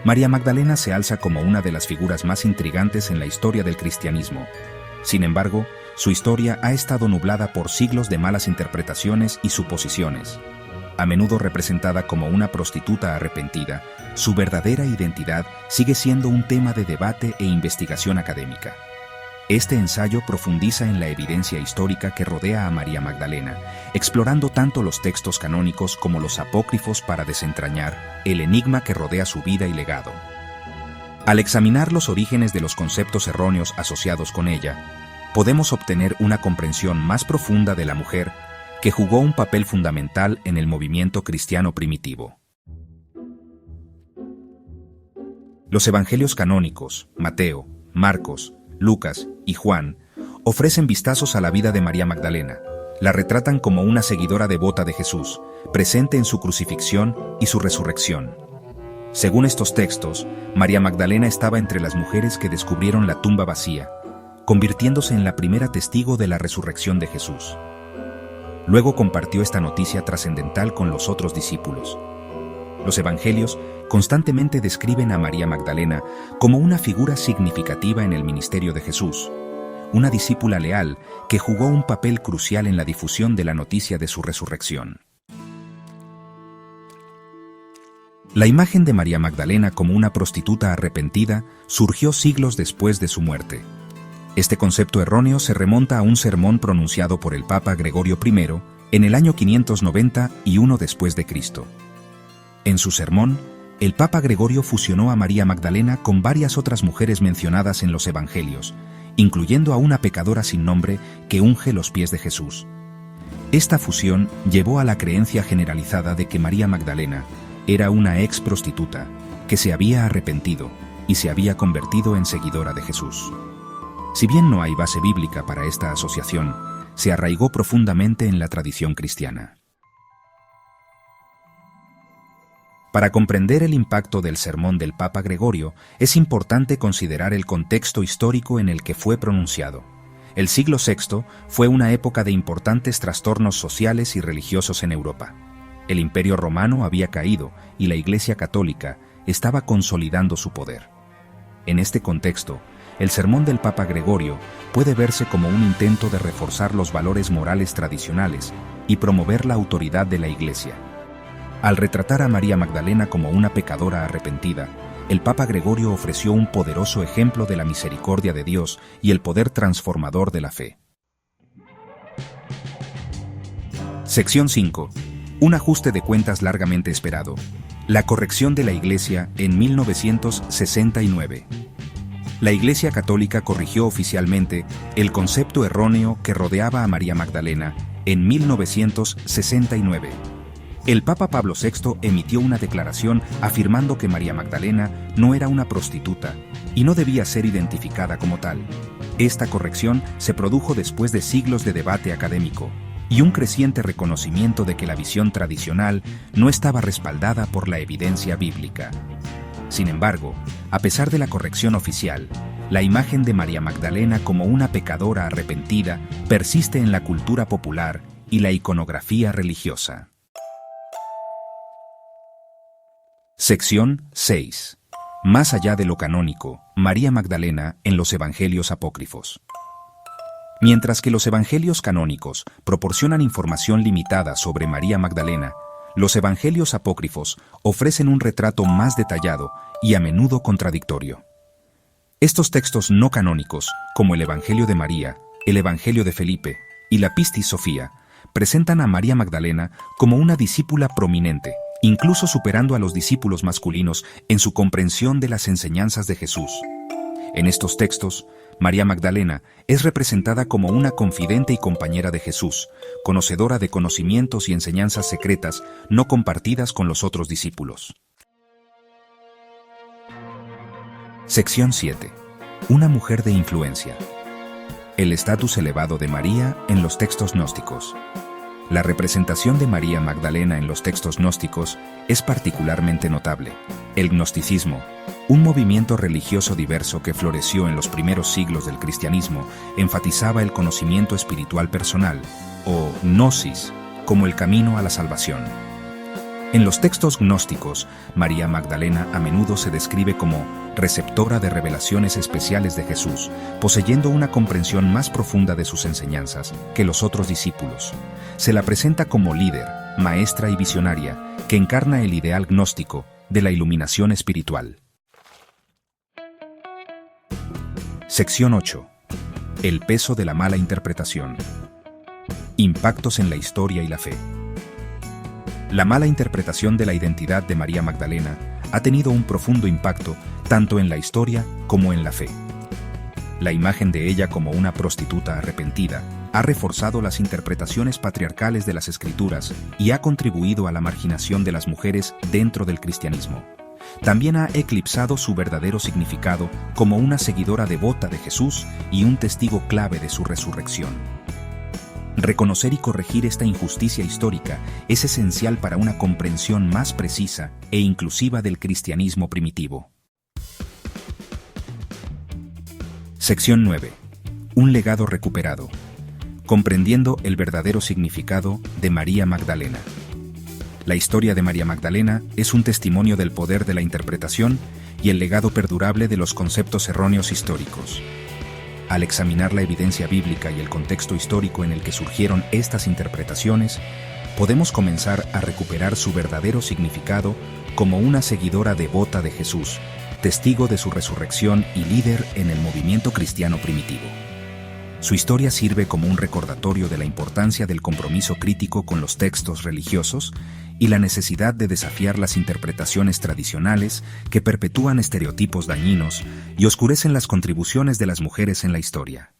María Magdalena se alza como una de las figuras más intrigantes en la historia del cristianismo. Sin embargo, su historia ha estado nublada por siglos de malas interpretaciones y suposiciones. A menudo representada como una prostituta arrepentida, su verdadera identidad sigue siendo un tema de debate e investigación académica. Este ensayo profundiza en la evidencia histórica que rodea a María Magdalena, explorando tanto los textos canónicos como los apócrifos para desentrañar el enigma que rodea su vida y legado. Al examinar los orígenes de los conceptos erróneos asociados con ella, podemos obtener una comprensión más profunda de la mujer que jugó un papel fundamental en el movimiento cristiano primitivo. Los evangelios canónicos, Mateo, Marcos, Lucas y Juan, ofrecen vistazos a la vida de María Magdalena. La retratan como una seguidora devota de Jesús, presente en su crucifixión y su resurrección. Según estos textos, María Magdalena estaba entre las mujeres que descubrieron la tumba vacía, convirtiéndose en la primera testigo de la resurrección de Jesús. Luego compartió esta noticia trascendental con los otros discípulos. Los evangelios constantemente describen a María Magdalena como una figura significativa en el ministerio de Jesús, una discípula leal que jugó un papel crucial en la difusión de la noticia de su resurrección. La imagen de María Magdalena como una prostituta arrepentida surgió siglos después de su muerte. Este concepto erróneo se remonta a un sermón pronunciado por el Papa Gregorio I en el año 591 después de Cristo. En su sermón, el Papa Gregorio fusionó a María Magdalena con varias otras mujeres mencionadas en los Evangelios, incluyendo a una pecadora sin nombre que unge los pies de Jesús. Esta fusión llevó a la creencia generalizada de que María Magdalena era una ex prostituta que se había arrepentido y se había convertido en seguidora de Jesús. Si bien no hay base bíblica para esta asociación, se arraigó profundamente en la tradición cristiana. Para comprender el impacto del sermón del Papa Gregorio, es importante considerar el contexto histórico en el que fue pronunciado. El siglo VI fue una época de importantes trastornos sociales y religiosos en Europa. El Imperio Romano había caído y la Iglesia Católica estaba consolidando su poder. En este contexto, el sermón del Papa Gregorio puede verse como un intento de reforzar los valores morales tradicionales y promover la autoridad de la Iglesia. Al retratar a María Magdalena como una pecadora arrepentida, el Papa Gregorio ofreció un poderoso ejemplo de la misericordia de Dios y el poder transformador de la fe. Sección 5. Un ajuste de cuentas largamente esperado. La corrección de la Iglesia en 1969. La Iglesia Católica corrigió oficialmente el concepto erróneo que rodeaba a María Magdalena en 1969. El Papa Pablo VI emitió una declaración afirmando que María Magdalena no era una prostituta y no debía ser identificada como tal. Esta corrección se produjo después de siglos de debate académico y un creciente reconocimiento de que la visión tradicional no estaba respaldada por la evidencia bíblica. Sin embargo, a pesar de la corrección oficial, la imagen de María Magdalena como una pecadora arrepentida persiste en la cultura popular y la iconografía religiosa. Sección 6. Más allá de lo canónico, María Magdalena en los Evangelios apócrifos. Mientras que los Evangelios canónicos proporcionan información limitada sobre María Magdalena, los Evangelios apócrifos ofrecen un retrato más detallado y a menudo contradictorio. Estos textos no canónicos, como el Evangelio de María, el Evangelio de Felipe y la Pistis Sofía, presentan a María Magdalena como una discípula prominente, incluso superando a los discípulos masculinos en su comprensión de las enseñanzas de Jesús. En estos textos, María Magdalena es representada como una confidente y compañera de Jesús, conocedora de conocimientos y enseñanzas secretas no compartidas con los otros discípulos. Sección 7. Una mujer de influencia. El estatus elevado de María en los textos gnósticos. La representación de María Magdalena en los textos gnósticos es particularmente notable. El gnosticismo, un movimiento religioso diverso que floreció en los primeros siglos del cristianismo, enfatizaba el conocimiento espiritual personal, o gnosis, como el camino a la salvación. En los textos gnósticos, María Magdalena a menudo se describe como receptora de revelaciones especiales de Jesús, poseyendo una comprensión más profunda de sus enseñanzas que los otros discípulos. Se la presenta como líder, maestra y visionaria, que encarna el ideal gnóstico de la iluminación espiritual. Sección 8. El peso de la mala interpretación. Impactos en la historia y la fe. La mala interpretación de la identidad de María Magdalena ha tenido un profundo impacto tanto en la historia como en la fe. La imagen de ella como una prostituta arrepentida ha reforzado las interpretaciones patriarcales de las Escrituras y ha contribuido a la marginación de las mujeres dentro del cristianismo. También ha eclipsado su verdadero significado como una seguidora devota de Jesús y un testigo clave de su resurrección. Reconocer y corregir esta injusticia histórica es esencial para una comprensión más precisa e inclusiva del cristianismo primitivo. Sección 9. Un legado recuperado. Comprendiendo el verdadero significado de María Magdalena. La historia de María Magdalena es un testimonio del poder de la interpretación y el legado perdurable de los conceptos erróneos históricos. Al examinar la evidencia bíblica y el contexto histórico en el que surgieron estas interpretaciones, podemos comenzar a recuperar su verdadero significado como una seguidora devota de Jesús, testigo de su resurrección y líder en el movimiento cristiano primitivo. Su historia sirve como un recordatorio de la importancia del compromiso crítico con los textos religiosos y la necesidad de desafiar las interpretaciones tradicionales que perpetúan estereotipos dañinos y oscurecen las contribuciones de las mujeres en la historia.